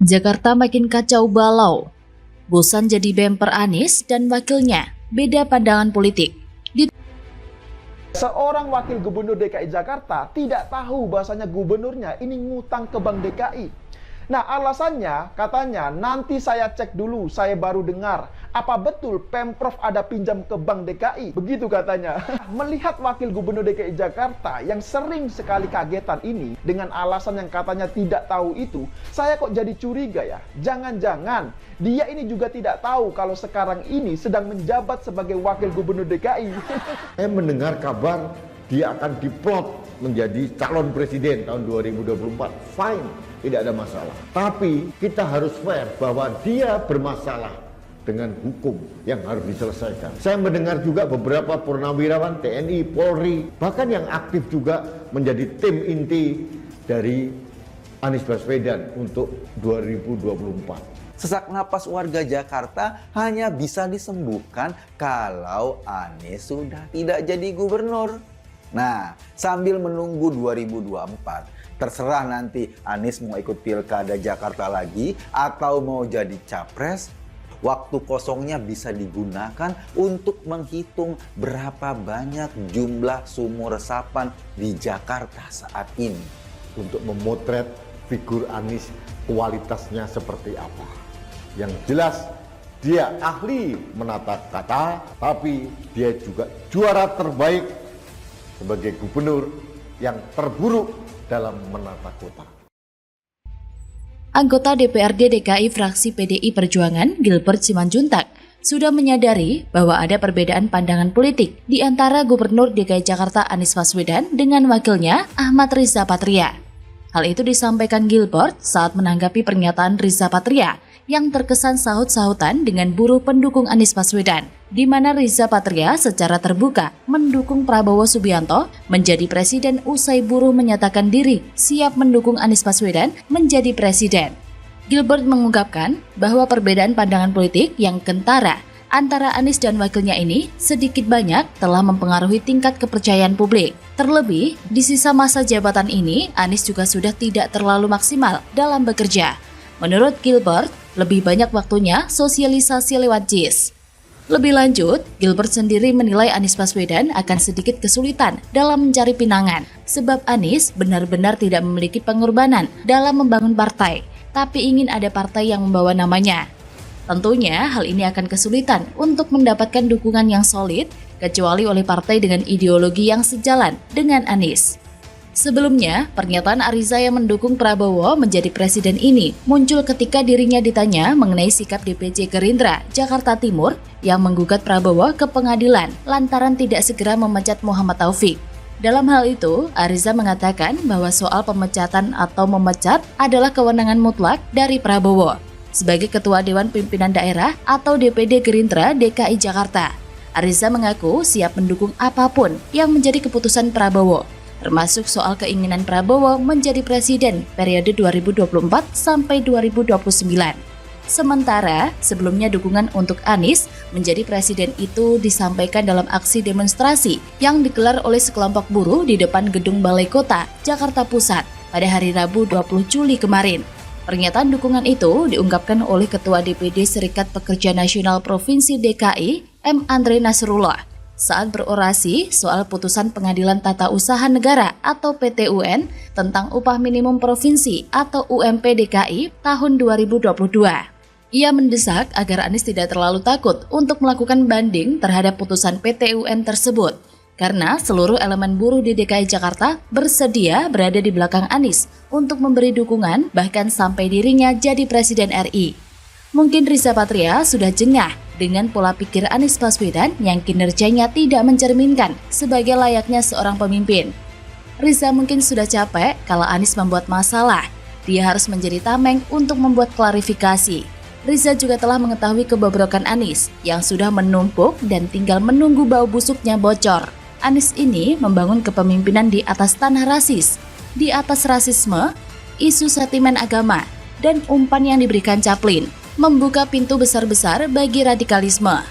Jakarta makin kacau balau. Bosan jadi bemper Anies dan wakilnya, beda pandangan politik. Seorang wakil gubernur DKI Jakarta tidak tahu bahasanya gubernurnya ini ngutang ke Bank DKI. Nah, alasannya katanya nanti saya cek dulu, saya baru dengar. Apa betul Pemprov ada pinjam ke Bank DKI? Begitu katanya. Melihat wakil gubernur DKI Jakarta yang sering sekali kagetan ini dengan alasan yang katanya tidak tahu itu, saya kok jadi curiga ya. Jangan-jangan dia ini juga tidak tahu kalau sekarang ini sedang menjabat sebagai wakil gubernur DKI. Saya mendengar kabar dia akan diplot menjadi calon presiden tahun 2024. Fine, tidak ada masalah. Tapi kita harus fair bahwa dia bermasalah dengan hukum yang harus diselesaikan. Saya mendengar juga beberapa purnawirawan TNI, Polri, bahkan yang aktif juga menjadi tim inti dari Anies Baswedan untuk 2024. Sesak napas warga Jakarta hanya bisa disembuhkan kalau Anies sudah tidak jadi gubernur. Nah, sambil menunggu 2024, terserah nanti Anies mau ikut pilkada Jakarta lagi atau mau jadi capres, waktu kosongnya bisa digunakan untuk menghitung berapa banyak jumlah sumur resapan di Jakarta saat ini. Untuk memotret figur Anies kualitasnya seperti apa. Yang jelas dia ahli menata kata, tapi dia juga juara terbaik sebagai gubernur yang terburuk dalam menata kota. Anggota DPRD DKI fraksi PDI Perjuangan Gilbert Simanjuntak sudah menyadari bahwa ada perbedaan pandangan politik di antara Gubernur DKI Jakarta Anies Baswedan dengan wakilnya Ahmad Riza Patria. Hal itu disampaikan Gilbert saat menanggapi pernyataan Riza Patria yang terkesan sahut-sahutan dengan buruh pendukung Anies Baswedan, di mana Riza Patria secara terbuka mendukung Prabowo Subianto menjadi presiden usai buruh menyatakan diri siap mendukung Anies Baswedan menjadi presiden. Gilbert mengungkapkan bahwa perbedaan pandangan politik yang kentara antara Anies dan wakilnya ini sedikit banyak telah mempengaruhi tingkat kepercayaan publik. Terlebih, di sisa masa jabatan ini, Anies juga sudah tidak terlalu maksimal dalam bekerja. Menurut Gilbert, lebih banyak waktunya sosialisasi lewat JIS. Lebih lanjut, Gilbert sendiri menilai Anies Baswedan akan sedikit kesulitan dalam mencari pinangan, sebab Anies benar-benar tidak memiliki pengorbanan dalam membangun partai, tapi ingin ada partai yang membawa namanya. Tentunya hal ini akan kesulitan untuk mendapatkan dukungan yang solid, kecuali oleh partai dengan ideologi yang sejalan dengan Anies. Sebelumnya, pernyataan Ariza yang mendukung Prabowo menjadi presiden ini muncul ketika dirinya ditanya mengenai sikap DPC Gerindra Jakarta Timur yang menggugat Prabowo ke pengadilan lantaran tidak segera memecat Muhammad Taufik. Dalam hal itu, Ariza mengatakan bahwa soal pemecatan atau memecat adalah kewenangan mutlak dari Prabowo sebagai Ketua Dewan Pimpinan Daerah atau DPD Gerindra DKI Jakarta. Ariza mengaku siap mendukung apapun yang menjadi keputusan Prabowo, termasuk soal keinginan Prabowo menjadi presiden periode 2024 sampai 2029. Sementara, sebelumnya dukungan untuk Anies menjadi presiden itu disampaikan dalam aksi demonstrasi yang digelar oleh sekelompok buruh di depan Gedung Balai Kota, Jakarta Pusat pada hari Rabu 20 Juli kemarin. Pernyataan dukungan itu diungkapkan oleh Ketua DPD Serikat Pekerja Nasional Provinsi DKI, M. Andre Nasrullah, saat berorasi soal putusan Pengadilan Tata Usaha Negara atau PT-UN tentang upah minimum provinsi atau UMP DKI tahun 2022. Ia mendesak agar Anies tidak terlalu takut untuk melakukan banding terhadap putusan PT-UN tersebut, karena seluruh elemen buruh di DKI Jakarta bersedia berada di belakang Anies untuk memberi dukungan bahkan sampai dirinya jadi Presiden RI. Mungkin Riza Patria sudah jengah dengan pola pikir Anies Baswedan yang kinerjanya tidak mencerminkan sebagai layaknya seorang pemimpin. Riza mungkin sudah capek kalau Anies membuat masalah. Dia harus menjadi tameng untuk membuat klarifikasi. Riza juga telah mengetahui kebobrokan Anies yang sudah menumpuk dan tinggal menunggu bau busuknya bocor. Anies ini membangun kepemimpinan di atas tanah rasis, di atas rasisme, isu sentimen agama, dan umpan yang diberikan Chaplin, membuka pintu besar-besar bagi radikalisme.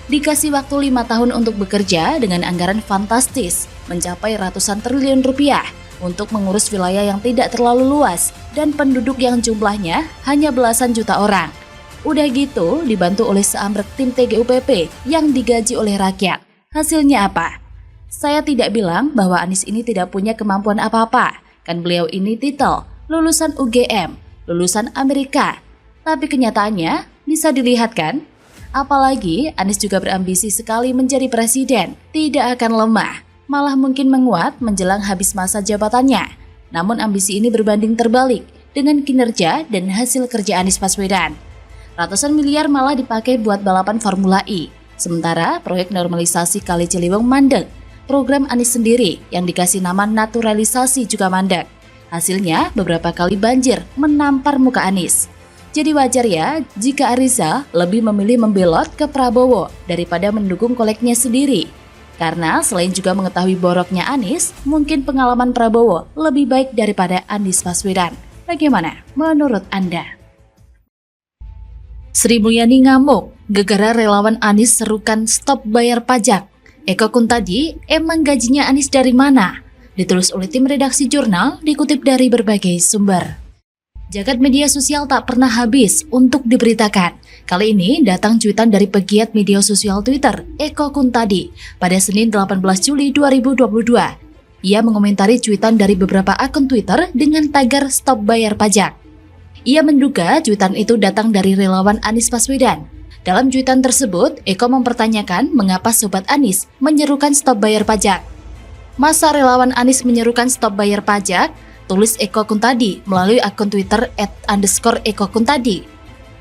Dikasih waktu 5 tahun untuk bekerja dengan anggaran fantastis, mencapai ratusan triliun rupiah, untuk mengurus wilayah yang tidak terlalu luas dan penduduk yang jumlahnya hanya belasan juta orang. Udah gitu dibantu oleh seamrek tim TGUPP yang digaji oleh rakyat. Hasilnya apa? Saya tidak bilang bahwa Anies ini tidak punya kemampuan apa-apa. Kan beliau ini titel lulusan UGM, lulusan Amerika. Tapi kenyataannya bisa dilihat kan? Apalagi Anies juga berambisi sekali menjadi presiden, tidak akan lemah, malah mungkin menguat menjelang habis masa jabatannya. Namun ambisi ini berbanding terbalik dengan kinerja dan hasil kerja Anies Baswedan. Ratusan miliar malah dipakai buat balapan Formula E. Sementara proyek normalisasi Kali Ciliwung mandek. Program Anies sendiri yang dikasih nama naturalisasi juga mandek. Hasilnya beberapa kali banjir menampar muka Anies. Jadi wajar ya jika Ariza lebih memilih membelot ke Prabowo daripada mendukung koleknya sendiri. Karena selain juga mengetahui boroknya Anies, mungkin pengalaman Prabowo lebih baik daripada Anies Baswedan. Bagaimana menurut Anda? Sri Mulyani ngamuk, gegara relawan Anies serukan stop bayar pajak. Eko Kuntadi, emang gajinya Anies dari mana? Ditulis oleh tim redaksi jurnal, dikutip dari berbagai sumber. Jagat media sosial tak pernah habis untuk diberitakan. Kali ini datang cuitan dari pegiat media sosial Twitter, Eko Kuntadi, pada Senin 18 Juli 2022. Ia mengomentari cuitan dari beberapa akun Twitter dengan tagar stop bayar pajak. Ia menduga cuitan itu datang dari relawan Anies Baswedan. Dalam cuitan tersebut, Eko mempertanyakan mengapa Sobat Anies menyerukan stop bayar pajak. Masa relawan Anies menyerukan stop bayar pajak? Tulis Eko Kuntadi melalui akun Twitter @_EkoKuntadi.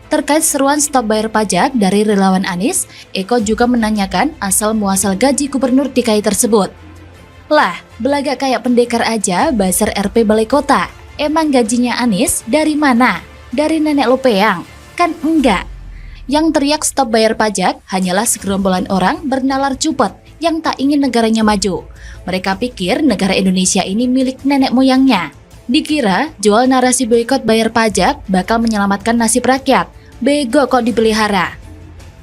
Terkait seruan stop bayar pajak dari relawan Anies, Eko juga menanyakan asal-muasal gaji gubernur DKI tersebut. Lah, belagak kayak pendekar aja Basar RP Balai Kota. Emang gajinya Anies dari mana? Dari nenek lo peyang? Kan enggak. Yang teriak stop bayar pajak hanyalah segerombolan orang bernalar cupet yang tak ingin negaranya maju. Mereka pikir negara Indonesia ini milik nenek moyangnya. Dikira jual narasi boikot bayar pajak bakal menyelamatkan nasib rakyat. Bego kok dipelihara.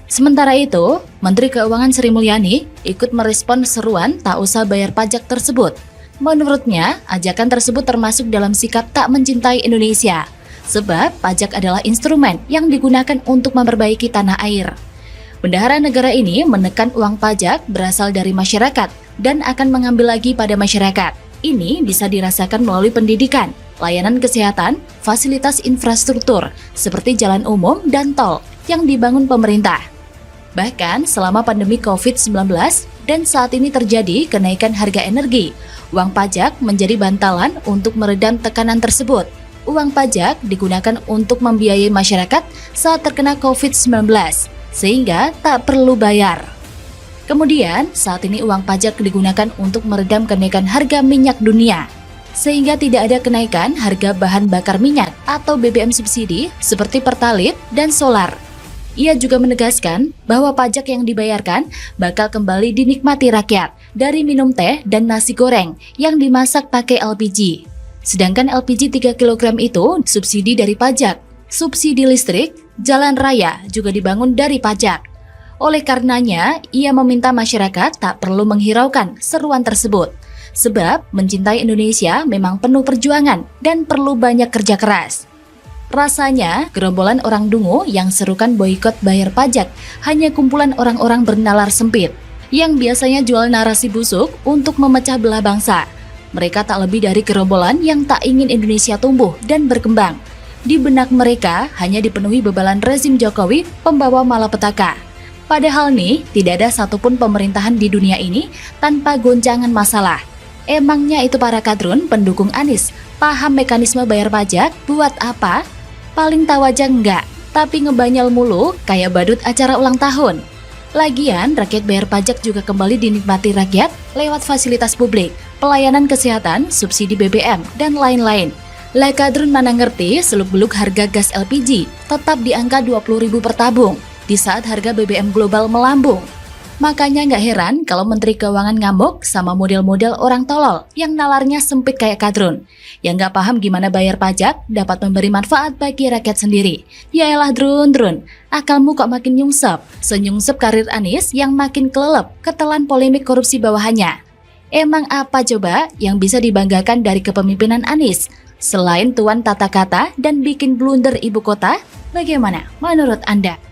Sementara itu, Menteri Keuangan Sri Mulyani ikut merespon seruan tak usah bayar pajak tersebut. Menurutnya, ajakan tersebut termasuk dalam sikap tak mencintai Indonesia. Sebab pajak adalah instrumen yang digunakan untuk memperbaiki tanah air. Bendahara negara ini menekan uang pajak berasal dari masyarakat dan akan mengambil lagi pada masyarakat. Ini bisa dirasakan melalui pendidikan, layanan kesehatan, fasilitas infrastruktur seperti jalan umum dan tol yang dibangun pemerintah. Bahkan selama pandemi COVID-19 dan saat ini terjadi kenaikan harga energi, uang pajak menjadi bantalan untuk meredam tekanan tersebut. Uang pajak digunakan untuk membiayai masyarakat saat terkena COVID-19, sehingga tak perlu bayar. Kemudian, saat ini uang pajak digunakan untuk meredam kenaikan harga minyak dunia, sehingga tidak ada kenaikan harga bahan bakar minyak atau BBM subsidi seperti Pertalite dan solar. Ia juga menegaskan bahwa pajak yang dibayarkan bakal kembali dinikmati rakyat dari minum teh dan nasi goreng yang dimasak pakai LPG. Sedangkan LPG 3 kg itu subsidi dari pajak. Subsidi listrik, jalan raya juga dibangun dari pajak. Oleh karenanya, ia meminta masyarakat tak perlu menghiraukan seruan tersebut. Sebab mencintai Indonesia memang penuh perjuangan dan perlu banyak kerja keras. Rasanya, gerombolan orang dungu yang serukan boikot bayar pajak hanya kumpulan orang-orang bernalar sempit yang biasanya jual narasi busuk untuk memecah belah bangsa. Mereka tak lebih dari gerombolan yang tak ingin Indonesia tumbuh dan berkembang. Di benak mereka hanya dipenuhi bebalan rezim Jokowi pembawa malapetaka. Padahal nih, tidak ada satupun pemerintahan di dunia ini tanpa goncangan masalah. Emangnya itu para kadrun pendukung Anies paham mekanisme bayar pajak buat apa? Paling tahu aja enggak, tapi ngebanyol mulu kayak badut acara ulang tahun. Lagian, rakyat bayar pajak juga kembali dinikmati rakyat lewat fasilitas publik, pelayanan kesehatan, subsidi BBM, dan lain-lain. Lah kadrun mana ngerti seluk-beluk harga gas LPG tetap di angka 20.000 per tabung di saat harga BBM global melambung. Makanya nggak heran kalau Menteri Keuangan ngamuk sama model-model orang tolol yang nalarnya sempit kayak kadrun, yang nggak paham gimana bayar pajak dapat memberi manfaat bagi rakyat sendiri. Yaelah drun, akalmu kok makin nyungsep, senyungsep karir Anies yang makin kelelep ketelan polemik korupsi bawahannya. Emang apa coba yang bisa dibanggakan dari kepemimpinan Anies? Selain tuan tata kata dan bikin blunder ibu kota, bagaimana menurut Anda?